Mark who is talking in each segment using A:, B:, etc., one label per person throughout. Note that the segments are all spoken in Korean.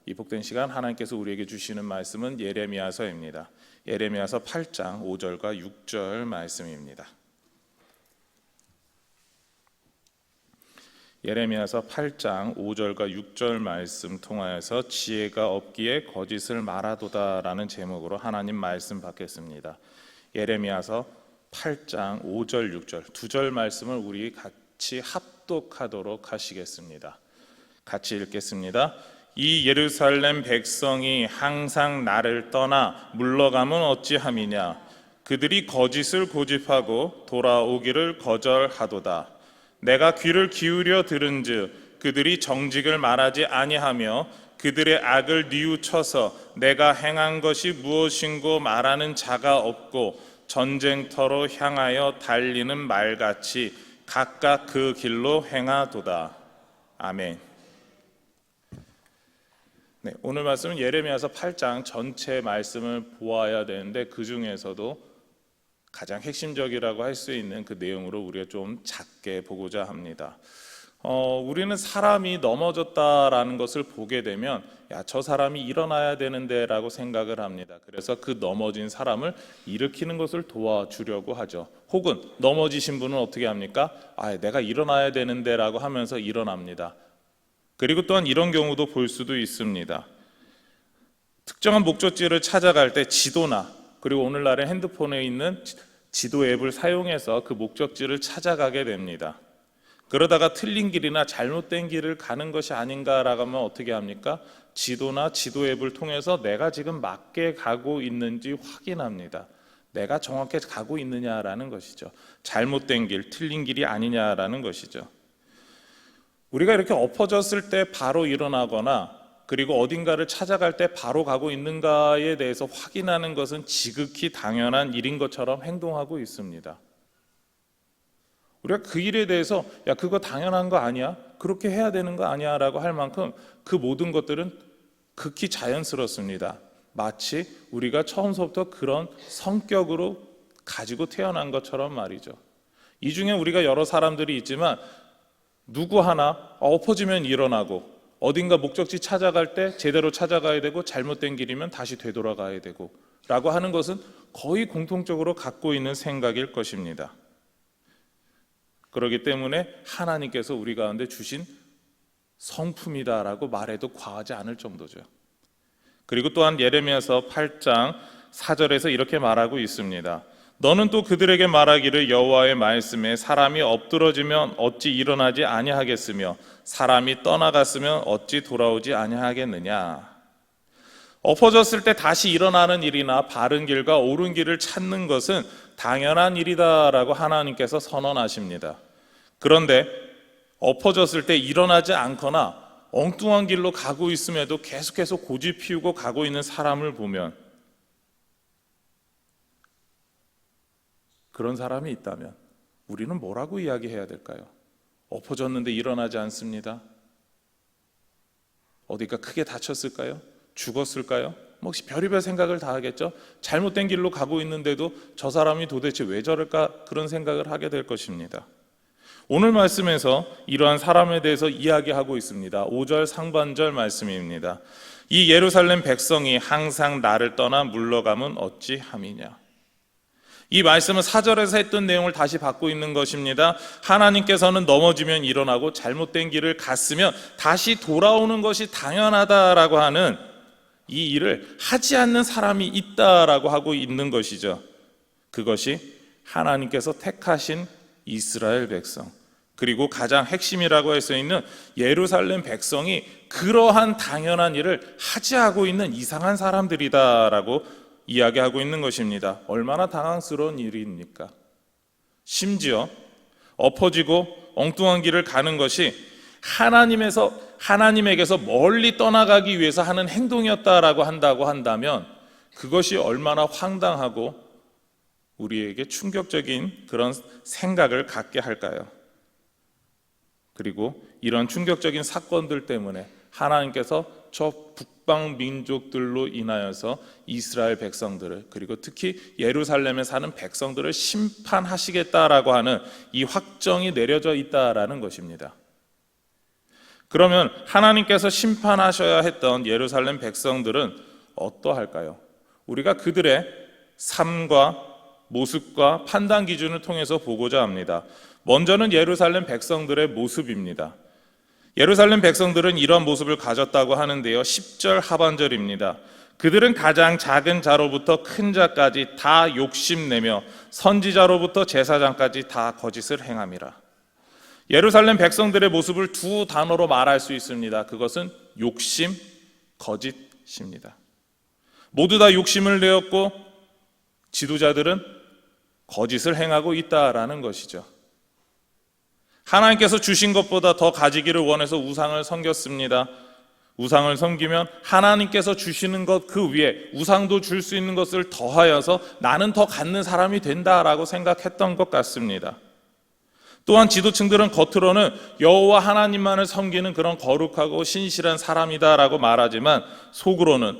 A: 이 복된 시간 하나님께서 우리에게 주시는 말씀은 예레미야서입니다. 예레미야서 8장 5절과 6절 말씀입니다. 예레미야서 8장 5절과 6절 말씀 통하여서 지혜가 없기에 거짓을 말하도다라는 제목으로 하나님 말씀 받겠습니다. 예레미야서 8장 5절 6절 두 절 말씀을 우리 같이 합독하도록 하시겠습니다. 같이 읽겠습니다. 이 예루살렘 백성이 항상 나를 떠나 물러가면 어찌함이냐. 그들이 거짓을 고집하고 돌아오기를 거절하도다. 내가 귀를 기울여 들은즉 그들이 정직을 말하지 아니하며 그들의 악을 뉘우쳐서 내가 행한 것이 무엇인고 말하는 자가 없고 전쟁터로 향하여 달리는 말같이 각각 그 길로 행하도다. 아멘. 네, 오늘 말씀은 예레미야서 8장 전체 말씀을 보아야 되는데 그 중에서도 가장 핵심적이라고 할 수 있는 그 내용으로 우리가 좀 작게 보고자 합니다. 우리는 사람이 넘어졌다라는 것을 보게 되면 저 사람이 일어나야 되는데 라고 생각을 합니다. 그래서 그 넘어진 사람을 일으키는 것을 도와주려고 하죠. 혹은 넘어지신 분은 어떻게 합니까? 내가 일어나야 되는데 라고 하면서 일어납니다. 그리고 또한 이런 경우도 볼 수도 있습니다. 특정한 목적지를 찾아갈 때 지도나 그리고 오늘날의 핸드폰에 있는 지도 앱을 사용해서 그 목적지를 찾아가게 됩니다. 그러다가 틀린 길이나 잘못된 길을 가는 것이 아닌가라고 하면 어떻게 합니까? 지도나 지도 앱을 통해서 내가 지금 맞게 가고 있는지 확인합니다. 내가 정확히 가고 있느냐라는 것이죠. 잘못된 길, 틀린 길이 아니냐라는 것이죠. 우리가 이렇게 엎어졌을 때 바로 일어나거나 그리고 어딘가를 찾아갈 때 바로 가고 있는가에 대해서 확인하는 것은 지극히 당연한 일인 것처럼 행동하고 있습니다. 우리가 그 일에 대해서 그거 당연한 거 아니야? 그렇게 해야 되는 거 아니야? 라고 할 만큼 그 모든 것들은 극히 자연스럽습니다. 마치 우리가 처음부터 그런 성격으로 가지고 태어난 것처럼 말이죠. 이 중에 우리가 여러 사람들이 있지만 누구 하나 엎어지면 일어나고 어딘가 목적지 찾아갈 때 제대로 찾아가야 되고 잘못된 길이면 다시 되돌아가야 되고 라고 하는 것은 거의 공통적으로 갖고 있는 생각일 것입니다. 그렇기 때문에 하나님께서 우리 가운데 주신 성품이다라고 말해도 과하지 않을 정도죠. 그리고 또한 예레미야서 8장 4절에서 이렇게 말하고 있습니다. 너는 또 그들에게 말하기를 여호와의 말씀에 사람이 엎드러지면 어찌 일어나지 아니하겠으며 사람이 떠나갔으면 어찌 돌아오지 아니하겠느냐. 엎어졌을 때 다시 일어나는 일이나 바른 길과 옳은 길을 찾는 것은 당연한 일이다라고 하나님께서 선언하십니다. 그런데 엎어졌을 때 일어나지 않거나 엉뚱한 길로 가고 있음에도 계속해서 고집 피우고 가고 있는 사람을 보면 그런 사람이 있다면 우리는 뭐라고 이야기해야 될까요? 엎어졌는데 일어나지 않습니다. 어디가 크게 다쳤을까요? 죽었을까요? 혹시 별의별 생각을 다 하겠죠? 잘못된 길로 가고 있는데도 저 사람이 도대체 왜 저럴까? 그런 생각을 하게 될 것입니다. 오늘 말씀에서 이러한 사람에 대해서 이야기하고 있습니다. 5절 상반절 말씀입니다. 이 예루살렘 백성이 항상 나를 떠나 물러가면 어찌함이냐. 이 말씀은 4절에서 했던 내용을 다시 받고 있는 것입니다. 하나님께서는 넘어지면 일어나고 잘못된 길을 갔으면 다시 돌아오는 것이 당연하다라고 하는 이 일을 하지 않는 사람이 있다라고 하고 있는 것이죠. 그것이 하나님께서 택하신 이스라엘 백성, 그리고 가장 핵심이라고 할 수 있는 예루살렘 백성이 그러한 당연한 일을 하지 않고 있는 이상한 사람들이다라고 이야기하고 있는 것입니다. 얼마나 당황스러운 일입니까? 심지어 엎어지고 엉뚱한 길을 가는 것이 하나님에게서 멀리 떠나가기 위해서 하는 행동이었다라고 한다고 한다면 그것이 얼마나 황당하고 우리에게 충격적인 그런 생각을 갖게 할까요? 그리고 이런 충격적인 사건들 때문에 하나님께서 저 북방 민족들로 인하여서 이스라엘 백성들을, 그리고 특히 예루살렘에 사는 백성들을 심판하시겠다라고 하는 이 확정이 내려져 있다라는 것입니다. 그러면 하나님께서 심판하셔야 했던 예루살렘 백성들은 어떠할까요? 우리가 그들의 삶과 모습과 판단 기준을 통해서 보고자 합니다. 먼저는 예루살렘 백성들의 모습입니다. 예루살렘 백성들은 이런 모습을 가졌다고 하는데요, 10절 하반절입니다. 그들은 가장 작은 자로부터 큰 자까지 다 욕심내며 선지자로부터 제사장까지 다 거짓을 행함이라. 예루살렘 백성들의 모습을 두 단어로 말할 수 있습니다. 그것은 욕심, 거짓입니다. 모두 다 욕심을 내었고 지도자들은 거짓을 행하고 있다라는 것이죠. 하나님께서 주신 것보다 더 가지기를 원해서 우상을 섬겼습니다. 우상을 섬기면 하나님께서 주시는 것 그 위에 우상도 줄 수 있는 것을 더하여서 나는 더 갖는 사람이 된다라고 생각했던 것 같습니다. 또한 지도층들은 겉으로는 여호와 하나님만을 섬기는 그런 거룩하고 신실한 사람이다라고 말하지만 속으로는,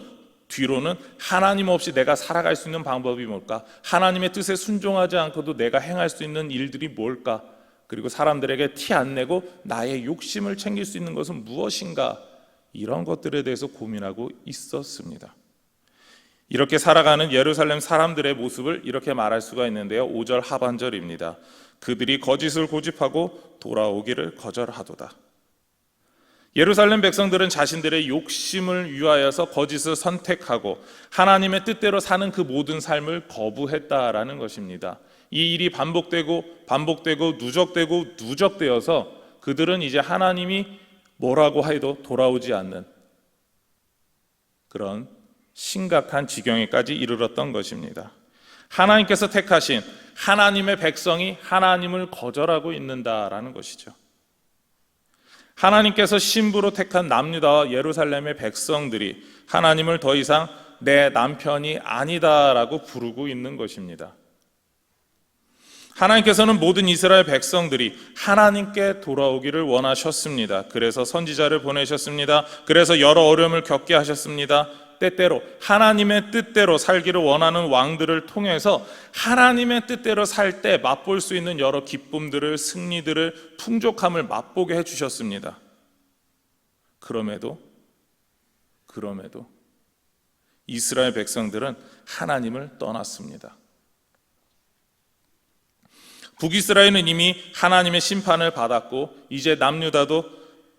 A: 뒤로는 하나님 없이 내가 살아갈 수 있는 방법이 뭘까? 하나님의 뜻에 순종하지 않고도 내가 행할 수 있는 일들이 뭘까? 그리고 사람들에게 티 안 내고 나의 욕심을 챙길 수 있는 것은 무엇인가? 이런 것들에 대해서 고민하고 있었습니다. 이렇게 살아가는 예루살렘 사람들의 모습을 이렇게 말할 수가 있는데요, 5절 하반절입니다. 그들이 거짓을 고집하고 돌아오기를 거절하도다. 예루살렘 백성들은 자신들의 욕심을 위하여서 거짓을 선택하고 하나님의 뜻대로 사는 그 모든 삶을 거부했다라는 것입니다. 이 일이 반복되고 누적되고 누적되어서 그들은 이제 하나님이 뭐라고 해도 돌아오지 않는 그런 심각한 지경에까지 이르렀던 것입니다. 하나님께서 택하신 하나님의 백성이 하나님을 거절하고 있는다라는 것이죠. 하나님께서 신부로 택한 남유다와 예루살렘의 백성들이 하나님을 더 이상 내 남편이 아니다라고 부르고 있는 것입니다. 하나님께서는 모든 이스라엘 백성들이 하나님께 돌아오기를 원하셨습니다. 그래서 선지자를 보내셨습니다. 그래서 여러 어려움을 겪게 하셨습니다. 때때로 하나님의 뜻대로 살기를 원하는 왕들을 통해서 하나님의 뜻대로 살 때 맛볼 수 있는 여러 기쁨들을, 승리들을, 풍족함을 맛보게 해주셨습니다. 그럼에도 이스라엘 백성들은 하나님을 떠났습니다. 북이스라엘은 이미 하나님의 심판을 받았고 이제 남유다도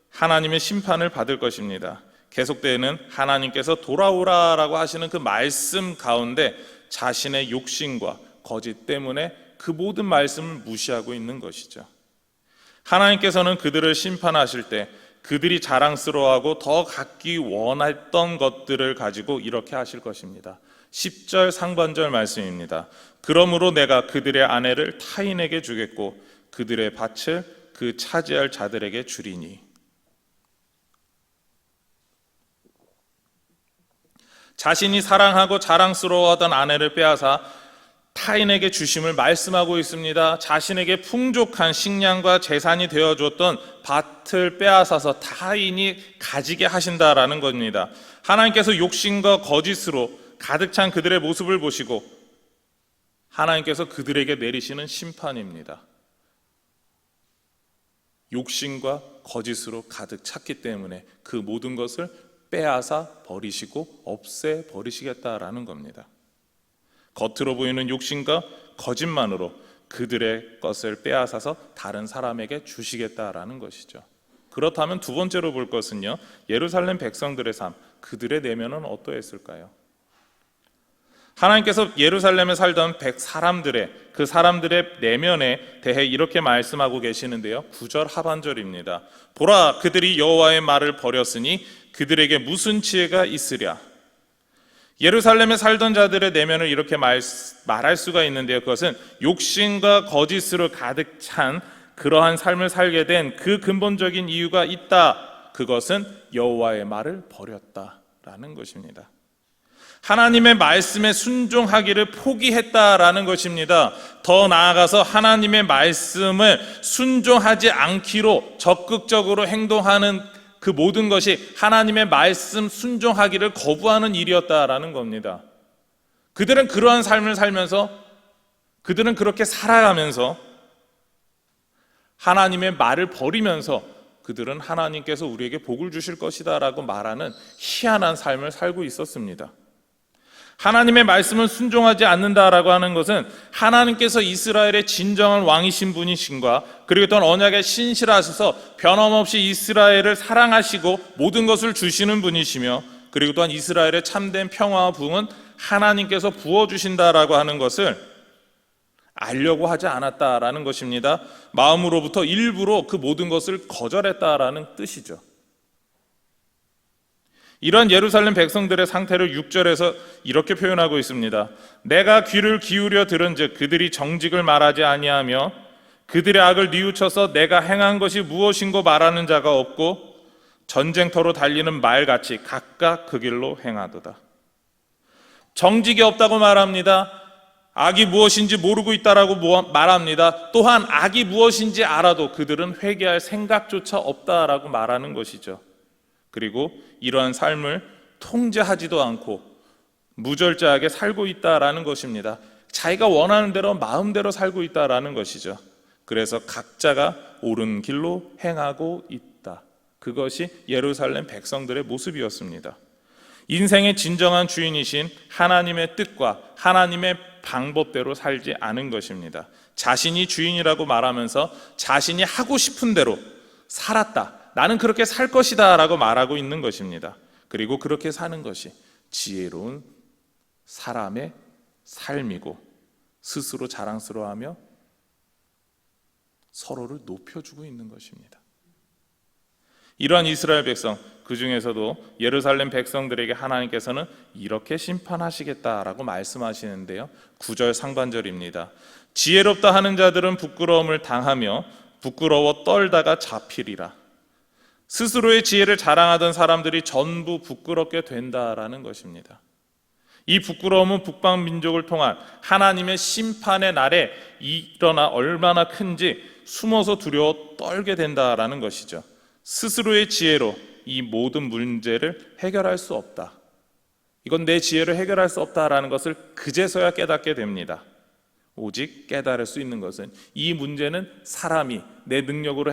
A: 하나님의 심판을 받을 것입니다. 계속되는 하나님께서 돌아오라라고 하시는 그 말씀 가운데 자신의 욕심과 거짓 때문에 그 모든 말씀을 무시하고 있는 것이죠. 하나님께서는 그들을 심판하실 때 그들이 자랑스러워하고 더 갖기 원했던 것들을 가지고 이렇게 하실 것입니다. 10절 상반절 말씀입니다. 그러므로 내가 그들의 아내를 타인에게 주겠고 그들의 밭을 그 차지할 자들에게 주리니. 자신이 사랑하고 자랑스러워하던 아내를 빼앗아 타인에게 주심을 말씀하고 있습니다. 자신에게 풍족한 식량과 재산이 되어줬던 밭을 빼앗아서 타인이 가지게 하신다라는 겁니다. 하나님께서 욕심과 거짓으로 가득 찬 그들의 모습을 보시고 하나님께서 그들에게 내리시는 심판입니다. 욕심과 거짓으로 가득 찼기 때문에 그 모든 것을 빼앗아 버리시고 없애 버리시겠다라는 겁니다. 겉으로 보이는 욕심과 거짓만으로 그들의 것을 빼앗아서 다른 사람에게 주시겠다라는 것이죠. 그렇다면 두 번째로 볼 것은요, 예루살렘 백성들의 삶, 그들의 내면은 어떠했을까요? 하나님께서 예루살렘에 살던 그 사람들의 내면에 대해 이렇게 말씀하고 계시는데요, 9절 하반절입니다. 보라, 그들이 여호와의 말을 버렸으니 그들에게 무슨 지혜가 있으랴. 예루살렘에 살던 자들의 내면을 이렇게 말할 수가 있는데요, 그것은 욕심과 거짓으로 가득 찬 그러한 삶을 살게 된 그 근본적인 이유가 있다. 그것은 여호와의 말을 버렸다라는 것입니다. 하나님의 말씀에 순종하기를 포기했다라는 것입니다. 더 나아가서 하나님의 말씀을 순종하지 않기로 적극적으로 행동하는 그 모든 것이 하나님의 말씀 순종하기를 거부하는 일이었다라는 겁니다. 그들은 그러한 삶을 살면서, 그들은 그렇게 살아가면서 하나님의 말을 버리면서 그들은 하나님께서 우리에게 복을 주실 것이다 라고 말하는 희한한 삶을 살고 있었습니다. 하나님의 말씀을 순종하지 않는다라고 하는 것은 하나님께서 이스라엘의 진정한 왕이신 분이신가, 그리고 또한 언약에 신실하셔서 변함없이 이스라엘을 사랑하시고 모든 것을 주시는 분이시며, 그리고 또한 이스라엘의 참된 평화와 부흥은 하나님께서 부어주신다라고 하는 것을 알려고 하지 않았다라는 것입니다. 마음으로부터 일부러 그 모든 것을 거절했다라는 뜻이죠. 이런 예루살렘 백성들의 상태를 6절에서 이렇게 표현하고 있습니다. 내가 귀를 기울여 들은즉 그들이 정직을 말하지 아니하며 그들의 악을 뉘우쳐서 내가 행한 것이 무엇인고 말하는 자가 없고 전쟁터로 달리는 말같이 각각 그 길로 행하도다. 정직이 없다고 말합니다. 악이 무엇인지 모르고 있다라고 말합니다. 또한 악이 무엇인지 알아도 그들은 회개할 생각조차 없다라고 말하는 것이죠. 그리고 이러한 삶을 통제하지도 않고 무절제하게 살고 있다라는 것입니다. 자기가 원하는 대로 마음대로 살고 있다라는 것이죠. 그래서 각자가 옳은 길로 행하고 있다. 그것이 예루살렘 백성들의 모습이었습니다. 인생의 진정한 주인이신 하나님의 뜻과 하나님의 방법대로 살지 않은 것입니다. 자신이 주인이라고 말하면서 자신이 하고 싶은 대로 살았다, 나는 그렇게 살 것이다 라고 말하고 있는 것입니다. 그리고 그렇게 사는 것이 지혜로운 사람의 삶이고 스스로 자랑스러워하며 서로를 높여주고 있는 것입니다. 이러한 이스라엘 백성, 그 중에서도 예루살렘 백성들에게 하나님께서는 이렇게 심판하시겠다라고 말씀하시는데요, 9절 상반절입니다. 지혜롭다 하는 자들은 부끄러움을 당하며 부끄러워 떨다가 잡히리라. 스스로의 지혜를 자랑하던 사람들이 전부 부끄럽게 된다라는 것입니다. 이 부끄러움은 북방 민족을 통한 하나님의 심판의 날에 일어나 얼마나 큰지 숨어서 두려워 떨게 된다라는 것이죠. 스스로의 지혜로 이 모든 문제를 해결할 수 없다, 이건 내 지혜로 해결할 수 없다라는 것을 그제서야 깨닫게 됩니다. 오직 깨달을 수 있는 것은 이 문제는 사람이 내 능력으로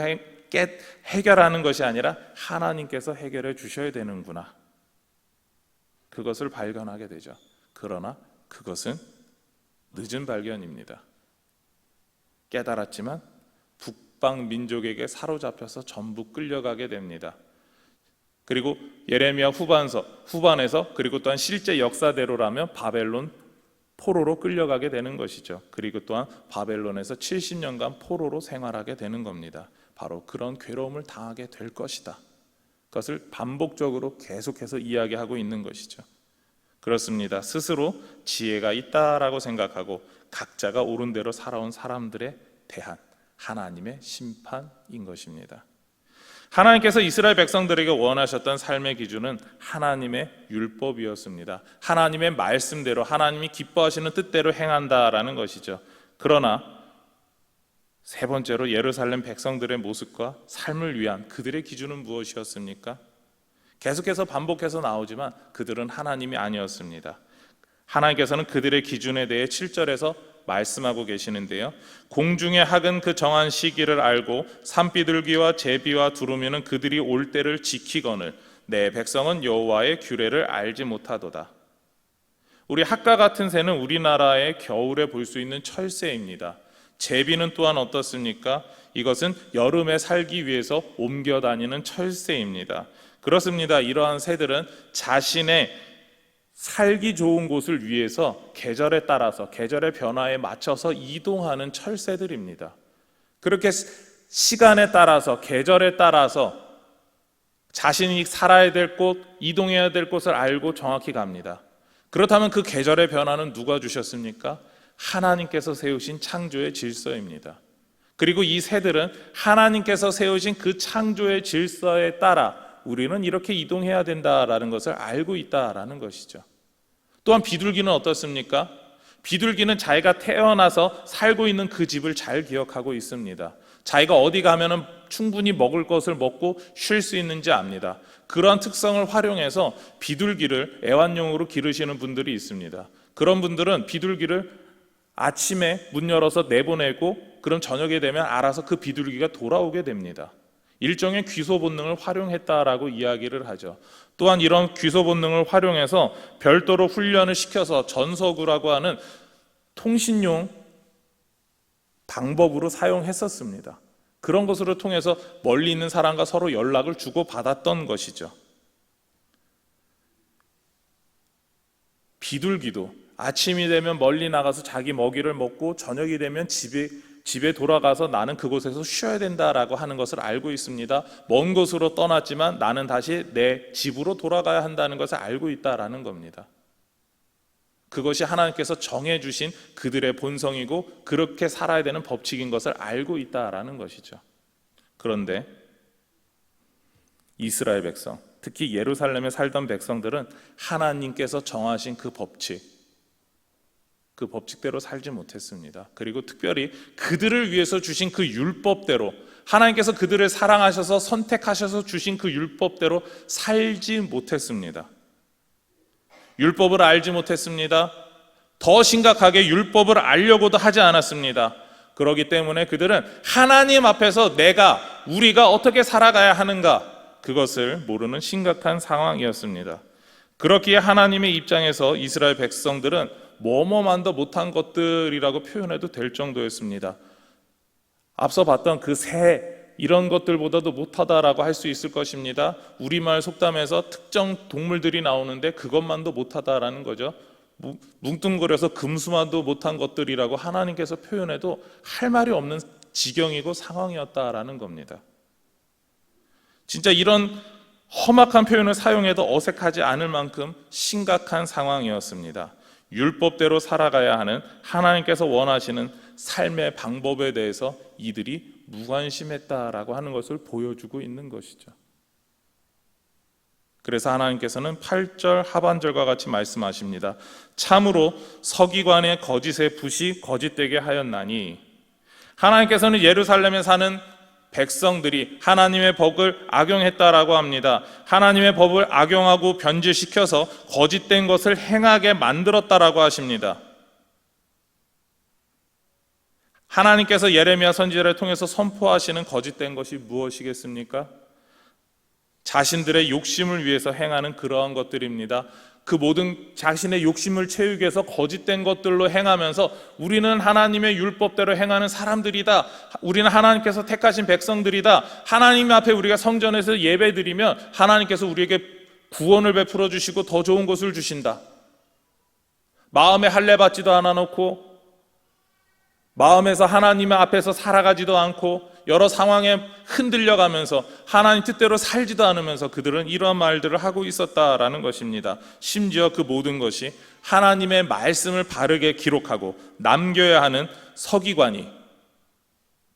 A: 해결하는 것이 아니라 하나님께서 해결해 주셔야 되는구나, 그것을 발견하게 되죠. 그러나 그것은 늦은 발견입니다. 깨달았지만 북방 민족에게 사로잡혀서 전부 끌려가게 됩니다. 그리고 예레미야 후반에서 그리고 또한 실제 역사대로라면 바벨론 포로로 끌려가게 되는 것이죠. 그리고 또한 바벨론에서 70년간 포로로 생활하게 되는 겁니다. 바로 그런 괴로움을 당하게 될 것이다, 그것을 반복적으로 계속해서 이야기하고 있는 것이죠. 그렇습니다. 스스로 지혜가 있다라고 생각하고 각자가 옳은 대로 살아온 사람들에 대한 하나님의 심판인 것입니다. 하나님께서 이스라엘 백성들에게 원하셨던 삶의 기준은 하나님의 율법이었습니다. 하나님의 말씀대로, 하나님이 기뻐하시는 뜻대로 행한다라는 것이죠. 그러나 세 번째로 예루살렘 백성들의 모습과 삶을 위한 그들의 기준은 무엇이었습니까? 계속해서 반복해서 나오지만 그들은 하나님이 아니었습니다. 하나님께서는 그들의 기준에 대해 7절에서 말씀하고 계시는데요, 공중의 학은 그 정한 시기를 알고 산비둘기와 제비와 두루미는 그들이 올 때를 지키거늘 내 백성은 여호와의 규례를 알지 못하도다. 우리 학과 같은 새는 우리나라의 겨울에 볼 수 있는 철새입니다. 제비는 또한 어떻습니까? 이것은 여름에 살기 위해서 옮겨 다니는 철새입니다. 그렇습니다. 이러한 새들은 자신의 살기 좋은 곳을 위해서 계절에 따라서, 계절의 변화에 맞춰서 이동하는 철새들입니다. 그렇게 시간에 따라서, 계절에 따라서 자신이 살아야 될 곳, 이동해야 될 곳을 알고 정확히 갑니다. 그렇다면 그 계절의 변화는 누가 주셨습니까? 하나님께서 세우신 창조의 질서입니다. 그리고 이 새들은 하나님께서 세우신 그 창조의 질서에 따라 우리는 이렇게 이동해야 된다라는 것을 알고 있다라는 것이죠. 또한 비둘기는 어떻습니까? 비둘기는 자기가 태어나서 살고 있는 그 집을 잘 기억하고 있습니다. 자기가 어디 가면은 충분히 먹을 것을 먹고 쉴 수 있는지 압니다. 그러한 특성을 활용해서 비둘기를 애완용으로 기르시는 분들이 있습니다. 그런 분들은 비둘기를 아침에 문 열어서 내보내고 그럼 저녁에 되면 알아서 그 비둘기가 돌아오게 됩니다. 일종의 귀소 본능을 활용했다라고 이야기를 하죠. 또한 이런 귀소 본능을 활용해서 별도로 훈련을 시켜서 전서구라고 하는 통신용 방법으로 사용했었습니다. 그런 것으로 통해서 멀리 있는 사람과 서로 연락을 주고받았던 것이죠. 비둘기도 아침이 되면 멀리 나가서 자기 먹이를 먹고 저녁이 되면 집에 돌아가서 나는 그곳에서 쉬어야 된다라고 하는 것을 알고 있습니다. 먼 곳으로 떠났지만 나는 다시 내 집으로 돌아가야 한다는 것을 알고 있다라는 겁니다. 그것이 하나님께서 정해주신 그들의 본성이고 그렇게 살아야 되는 법칙인 것을 알고 있다라는 것이죠. 그런데 이스라엘 백성, 특히 예루살렘에 살던 백성들은 하나님께서 정하신 그 법칙대로 살지 못했습니다. 그리고 특별히 그들을 위해서 주신 그 율법대로, 하나님께서 그들을 사랑하셔서 선택하셔서 주신 그 율법대로 살지 못했습니다. 율법을 알지 못했습니다. 더 심각하게 율법을 알려고도 하지 않았습니다. 그렇기 때문에 그들은 하나님 앞에서 우리가 어떻게 살아가야 하는가, 그것을 모르는 심각한 상황이었습니다. 그렇기에 하나님의 입장에서 이스라엘 백성들은 뭐뭐만도 못한 것들이라고 표현해도 될 정도였습니다. 앞서 봤던 그 새, 이런 것들보다도 못하다라고 할 수 있을 것입니다. 우리말 속담에서 특정 동물들이 나오는데 그것만도 못하다라는 거죠. 뭉뚱그려서 금수만도 못한 것들이라고 하나님께서 표현해도 할 말이 없는 지경이고 상황이었다라는 겁니다. 진짜 이런 험악한 표현을 사용해도 어색하지 않을 만큼 심각한 상황이었습니다. 율법대로 살아가야 하는 하나님께서 원하시는 삶의 방법에 대해서 이들이 무관심했다라고 하는 것을 보여주고 있는 것이죠. 그래서 하나님께서는 8절 하반절과 같이 말씀하십니다. 참으로 서기관의 거짓의 붓이 거짓되게 하였나니, 하나님께서는 예루살렘에 사는 백성들이 하나님의 법을 악용했다라고 합니다. 하나님의 법을 악용하고 변질시켜서 거짓된 것을 행하게 만들었다라고 하십니다. 하나님께서 예레미야 선지자를 통해서 선포하시는 거짓된 것이 무엇이겠습니까? 자신들의 욕심을 위해서 행하는 그러한 것들입니다. 그 모든 자신의 욕심을 채우기 위해서 거짓된 것들로 행하면서 우리는 하나님의 율법대로 행하는 사람들이다, 우리는 하나님께서 택하신 백성들이다, 하나님 앞에 우리가 성전에서 예배드리면 하나님께서 우리에게 구원을 베풀어 주시고 더 좋은 것을 주신다, 마음에 할례 받지도 않아 놓고 마음에서 하나님 앞에서 살아가지도 않고 여러 상황에 흔들려가면서 하나님 뜻대로 살지도 않으면서 그들은 이러한 말들을 하고 있었다라는 것입니다. 심지어 그 모든 것이 하나님의 말씀을 바르게 기록하고 남겨야 하는 서기관이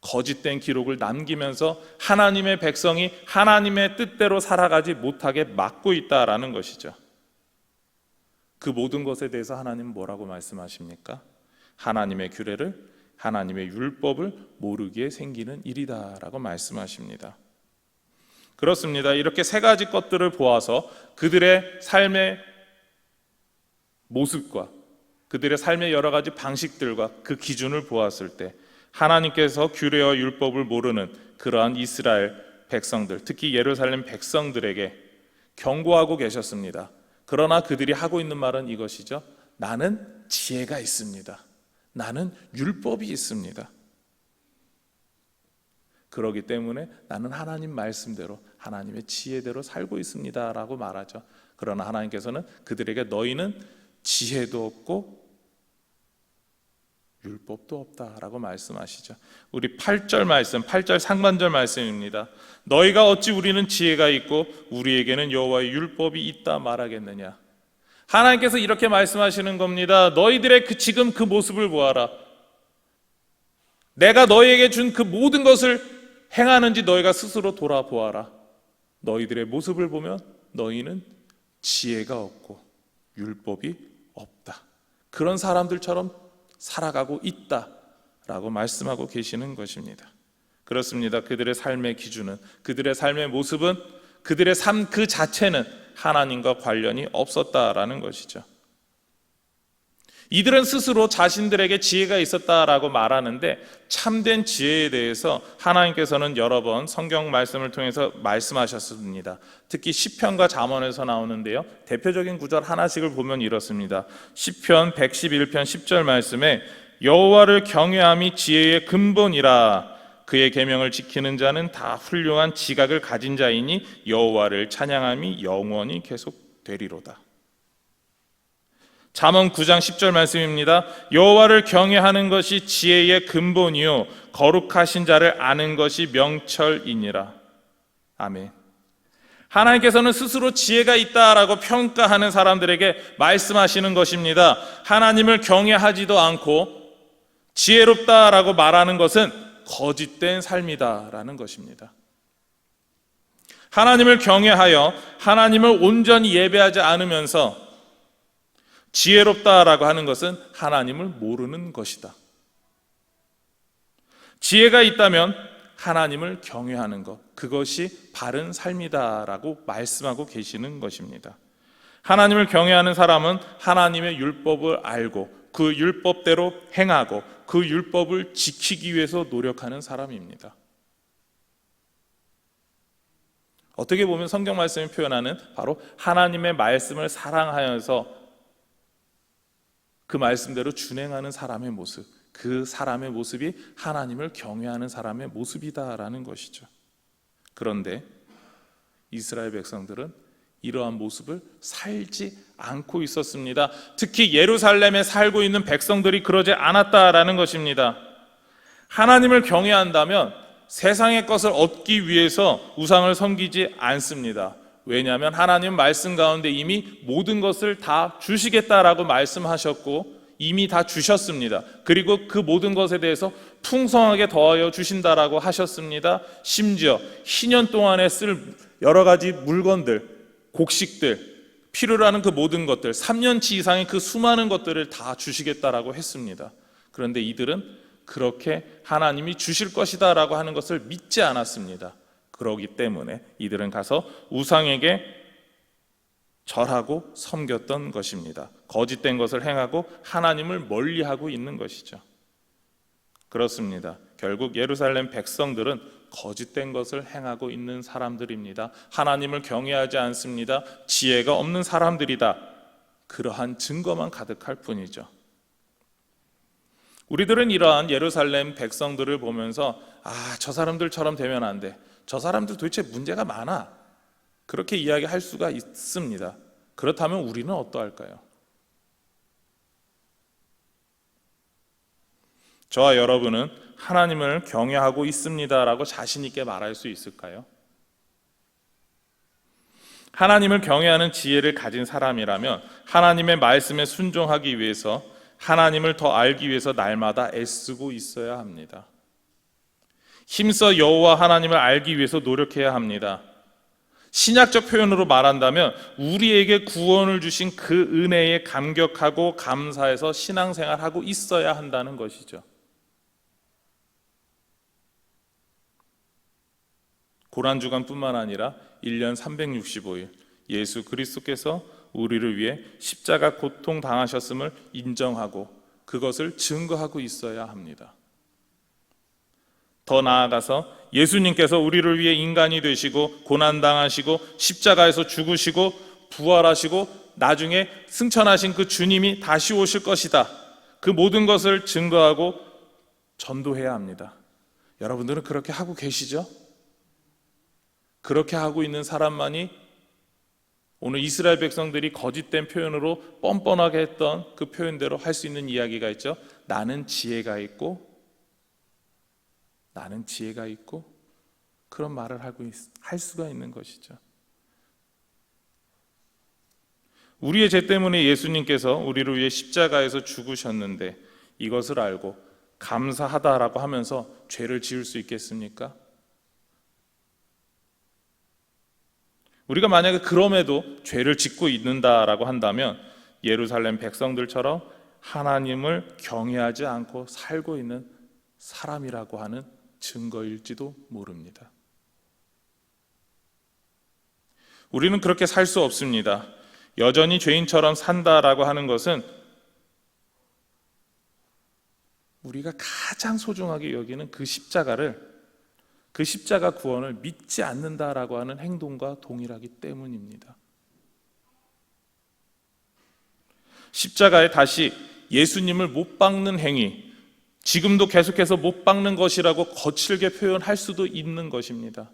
A: 거짓된 기록을 남기면서 하나님의 백성이 하나님의 뜻대로 살아가지 못하게 막고 있다라는 것이죠. 그 모든 것에 대해서 하나님은 뭐라고 말씀하십니까? 하나님의 규례를, 하나님의 율법을 모르기에 생기는 일이다라고 말씀하십니다. 그렇습니다. 이렇게 세 가지 것들을 보아서 그들의 삶의 모습과 그들의 삶의 여러 가지 방식들과 그 기준을 보았을 때 하나님께서 규례와 율법을 모르는 그러한 이스라엘 백성들, 특히 예루살렘 백성들에게 경고하고 계셨습니다. 그러나 그들이 하고 있는 말은 이것이죠. 나는 지혜가 있습니다. 나는 율법이 있습니다. 그렇기 때문에 나는 하나님 말씀대로 하나님의 지혜대로 살고 있습니다 라고 말하죠. 그러나 하나님께서는 그들에게 너희는 지혜도 없고 율법도 없다라고 말씀하시죠. 우리 8절 말씀, 8절 상반절 말씀입니다. 너희가 어찌 우리는 지혜가 있고 우리에게는 여호와의 율법이 있다 말하겠느냐. 하나님께서 이렇게 말씀하시는 겁니다. 너희들의 지금 그 모습을 보아라. 내가 너희에게 준 그 모든 것을 행하는지 너희가 스스로 돌아보아라. 너희들의 모습을 보면 너희는 지혜가 없고 율법이 없다. 그런 사람들처럼 살아가고 있다라고 말씀하고 계시는 것입니다. 그렇습니다. 그들의 삶의 기준은, 그들의 삶의 모습은, 그들의 삶 그 자체는 하나님과 관련이 없었다라는 것이죠. 이들은 스스로 자신들에게 지혜가 있었다라고 말하는데 참된 지혜에 대해서 하나님께서는 여러 번 성경 말씀을 통해서 말씀하셨습니다. 특히 시편과 잠언에서 나오는데요, 대표적인 구절 하나씩을 보면 이렇습니다. 시편 111편 10절 말씀에 여호와를 경외함이 지혜의 근본이라 그의 계명을 지키는 자는 다 훌륭한 지각을 가진 자이니 여호와를 찬양함이 영원히 계속되리로다. 잠언 9장 10절 말씀입니다. 여호와를 경외하는 것이 지혜의 근본이요 거룩하신 자를 아는 것이 명철이니라. 아멘. 하나님께서는 스스로 지혜가 있다라고 평가하는 사람들에게 말씀하시는 것입니다. 하나님을 경외하지도 않고 지혜롭다라고 말하는 것은 거짓된 삶이다라는 것입니다. 하나님을 경외하여 하나님을 온전히 예배하지 않으면서 지혜롭다라고 하는 것은 하나님을 모르는 것이다. 지혜가 있다면 하나님을 경외하는 것, 그것이 바른 삶이다라고 말씀하고 계시는 것입니다. 하나님을 경외하는 사람은 하나님의 율법을 알고 그 율법대로 행하고 그 율법을 지키기 위해서 노력하는 사람입니다. 어떻게 보면 성경 말씀이 표현하는 바로 하나님의 말씀을 사랑하여서 그 말씀대로 준행하는 사람의 모습, 그 사람의 모습이 하나님을 경외하는 사람의 모습이다라는 것이죠. 그런데 이스라엘 백성들은 이러한 모습을 살지 않고 있었습니다. 특히 예루살렘에 살고 있는 백성들이 그러지 않았다라는 것입니다. 하나님을 경외한다면 세상의 것을 얻기 위해서 우상을 섬기지 않습니다. 왜냐하면 하나님 말씀 가운데 이미 모든 것을 다 주시겠다라고 말씀하셨고 이미 다 주셨습니다. 그리고 그 모든 것에 대해서 풍성하게 더하여 주신다라고 하셨습니다. 심지어 희년 동안에 쓸 여러 가지 물건들, 곡식들, 필요로 하는 그 모든 것들, 3년치 이상의 그 수많은 것들을 다 주시겠다라고 했습니다. 그런데 이들은 그렇게 하나님이 주실 것이다라고 하는 것을 믿지 않았습니다. 그러기 때문에 이들은 가서 우상에게 절하고 섬겼던 것입니다. 거짓된 것을 행하고 하나님을 멀리하고 있는 것이죠. 그렇습니다. 결국 예루살렘 백성들은 거짓된 것을 행하고 있는 사람들입니다. 하나님을 경외하지 않습니다. 지혜가 없는 사람들이다. 그러한 증거만 가득할 뿐이죠. 우리들은 이러한 예루살렘 백성들을 보면서 저 사람들처럼 되면 안 돼. 저 사람들 도대체 문제가 많아. 그렇게 이야기할 수가 있습니다. 그렇다면 우리는 어떠할까요? 저와 여러분은 하나님을 경외하고 있습니다라고 자신 있게 말할 수 있을까요? 하나님을 경외하는 지혜를 가진 사람이라면 하나님의 말씀에 순종하기 위해서 하나님을 더 알기 위해서 날마다 애쓰고 있어야 합니다. 힘써 여호와 하나님을 알기 위해서 노력해야 합니다. 신약적 표현으로 말한다면 우리에게 구원을 주신 그 은혜에 감격하고 감사해서 신앙생활하고 있어야 한다는 것이죠. 고난주간뿐만 아니라 1년 365일 예수 그리스도께서 우리를 위해 십자가 고통 당하셨음을 인정하고 그것을 증거하고 있어야 합니다. 더 나아가서 예수님께서 우리를 위해 인간이 되시고 고난당하시고 십자가에서 죽으시고 부활하시고 나중에 승천하신 그 주님이 다시 오실 것이다. 그 모든 것을 증거하고 전도해야 합니다. 여러분들은 그렇게 하고 계시죠? 그렇게 하고 있는 사람만이 오늘 이스라엘 백성들이 거짓된 표현으로 뻔뻔하게 했던 그 표현대로 할 수 있는 이야기가 있죠. 나는 지혜가 있고 그런 말을 할 수가 있는 것이죠. 우리의 죄 때문에 예수님께서 우리를 위해 십자가에서 죽으셨는데 이것을 알고 감사하다라고 하면서 죄를 지을 수 있겠습니까? 우리가 만약에 그럼에도 죄를 짓고 있는다라고 한다면 예루살렘 백성들처럼 하나님을 경외하지 않고 살고 있는 사람이라고 하는 증거일지도 모릅니다. 우리는 그렇게 살 수 없습니다. 여전히 죄인처럼 산다라고 하는 것은 우리가 가장 소중하게 여기는 그 십자가를, 그 십자가 구원을 믿지 않는다라고 하는 행동과 동일하기 때문입니다. 십자가에 다시 예수님을 못 박는 행위, 지금도 계속해서 못 박는 것이라고 거칠게 표현할 수도 있는 것입니다.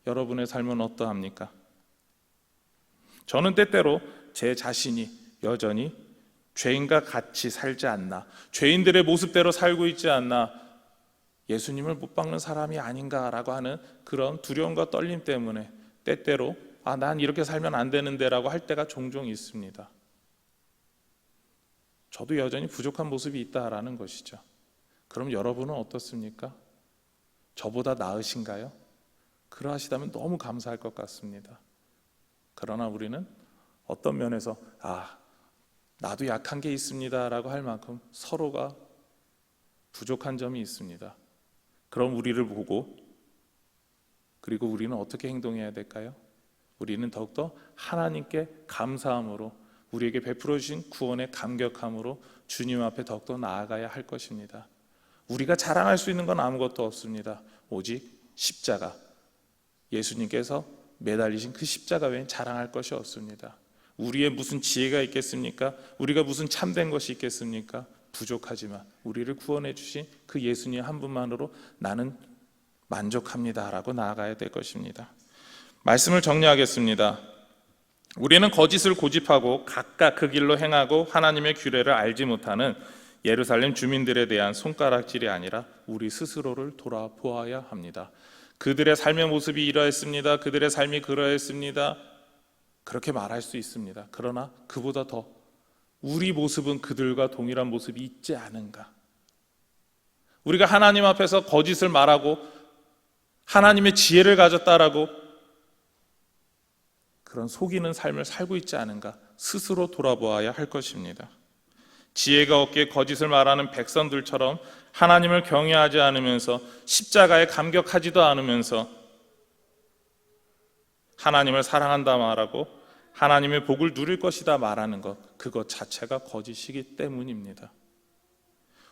A: 여러분의 삶은 어떠합니까? 저는 때때로 제 자신이 여전히 죄인과 같이 살지 않나, 죄인들의 모습대로 살고 있지 않나, 예수님을 못 박는 사람이 아닌가라고 하는 그런 두려움과 떨림 때문에 때때로 난 이렇게 살면 안 되는데 라고 할 때가 종종 있습니다. 저도 여전히 부족한 모습이 있다라는 것이죠. 그럼 여러분은 어떻습니까? 저보다 나으신가요? 그러하시다면 너무 감사할 것 같습니다. 그러나 우리는 어떤 면에서 나도 약한 게 있습니다 라고 할 만큼 서로가 부족한 점이 있습니다. 그럼 우리를 보고, 그리고 우리는 어떻게 행동해야 될까요? 우리는 더욱더 하나님께 감사함으로, 우리에게 베풀어 주신 구원의 감격함으로 주님 앞에 더욱더 나아가야 할 것입니다. 우리가 자랑할 수 있는 건 아무것도 없습니다. 오직 십자가, 예수님께서 매달리신 그 십자가 외엔 자랑할 것이 없습니다. 우리의 무슨 지혜가 있겠습니까? 우리가 무슨 참된 것이 있겠습니까? 부족하지만 우리를 구원해 주신 그 예수님 한 분만으로 나는 만족합니다 라고 나아가야 될 것입니다. 말씀을 정리하겠습니다. 우리는 거짓을 고집하고 각각 그 길로 행하고 하나님의 규례를 알지 못하는 예루살렘 주민들에 대한 손가락질이 아니라 우리 스스로를 돌아보아야 합니다. 그들의 삶의 모습이 이러했습니다. 그들의 삶이 그러했습니다. 그렇게 말할 수 있습니다. 그러나 그보다 더 우리 모습은 그들과 동일한 모습이 있지 않은가? 우리가 하나님 앞에서 거짓을 말하고 하나님의 지혜를 가졌다라고 그런 속이는 삶을 살고 있지 않은가? 스스로 돌아보아야 할 것입니다. 지혜가 없기에 거짓을 말하는 백성들처럼 하나님을 경외하지 않으면서 십자가에 감격하지도 않으면서 하나님을 사랑한다 말하고 하나님의 복을 누릴 것이다 말하는 것, 그것 자체가 거짓이기 때문입니다.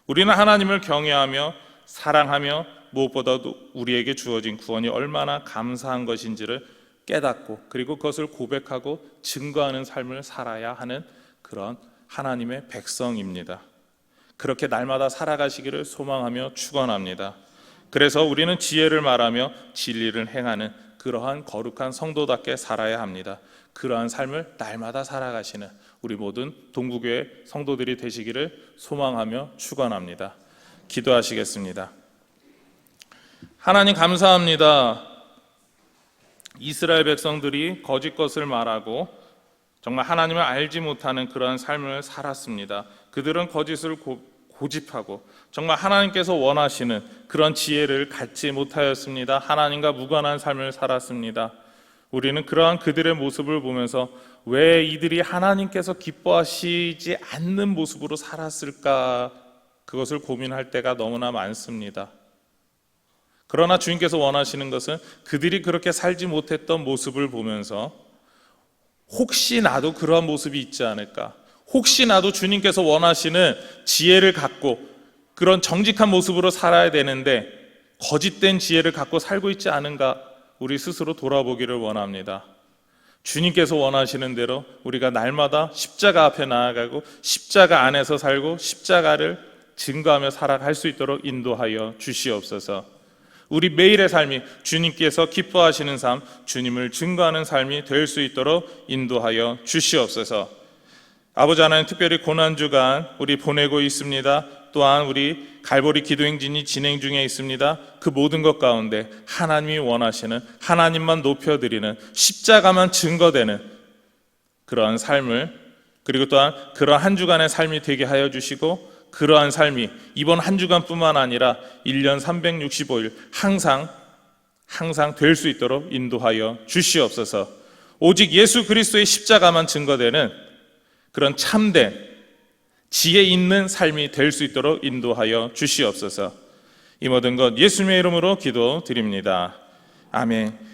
A: 우리는 하나님을 경외하며 사랑하며 무엇보다도 우리에게 주어진 구원이 얼마나 감사한 것인지를 깨닫고, 그리고 그것을 고백하고 증거하는 삶을 살아야 하는 그런 하나님의 백성입니다. 그렇게 날마다 살아가시기를 소망하며 축원합니다. 그래서 우리는 지혜를 말하며 진리를 행하는 그러한 거룩한 성도답게 살아야 합니다. 그러한 삶을 날마다 살아가시는 우리 모든 동부교회 성도들이 되시기를 소망하며 축원합니다. 기도하시겠습니다. 하나님 감사합니다. 이스라엘 백성들이 거짓 것을 말하고 정말 하나님을 알지 못하는 그러한 삶을 살았습니다. 그들은 거짓을 고집하고 정말 하나님께서 원하시는 그런 지혜를 갖지 못하였습니다. 하나님과 무관한 삶을 살았습니다. 우리는 그러한 그들의 모습을 보면서 왜 이들이 하나님께서 기뻐하시지 않는 모습으로 살았을까, 그것을 고민할 때가 너무나 많습니다. 그러나 주님께서 원하시는 것은 그들이 그렇게 살지 못했던 모습을 보면서 혹시 나도 그러한 모습이 있지 않을까, 혹시 나도 주님께서 원하시는 지혜를 갖고 그런 정직한 모습으로 살아야 되는데 거짓된 지혜를 갖고 살고 있지 않은가, 우리 스스로 돌아보기를 원합니다. 주님께서 원하시는 대로 우리가 날마다 십자가 앞에 나아가고 십자가 안에서 살고 십자가를 증거하며 살아갈 수 있도록 인도하여 주시옵소서. 우리 매일의 삶이 주님께서 기뻐하시는 삶, 주님을 증거하는 삶이 될 수 있도록 인도하여 주시옵소서. 아버지 하나님, 특별히 고난주간 우리 보내고 있습니다. 또한 우리 갈보리 기도행진이 진행 중에 있습니다. 그 모든 것 가운데 하나님이 원하시는, 하나님만 높여드리는, 십자가만 증거되는 그러한 삶을, 그리고 또한 그러한 한 주간의 삶이 되게 하여 주시고, 그러한 삶이 이번 한 주간뿐만 아니라 1년 365일 항상 될 수 있도록 인도하여 주시옵소서. 오직 예수 그리스도의 십자가만 증거되는 그런 참된 지혜 있는 삶이 될 수 있도록 인도하여 주시옵소서. 이 모든 것 예수님의 이름으로 기도드립니다. 아멘.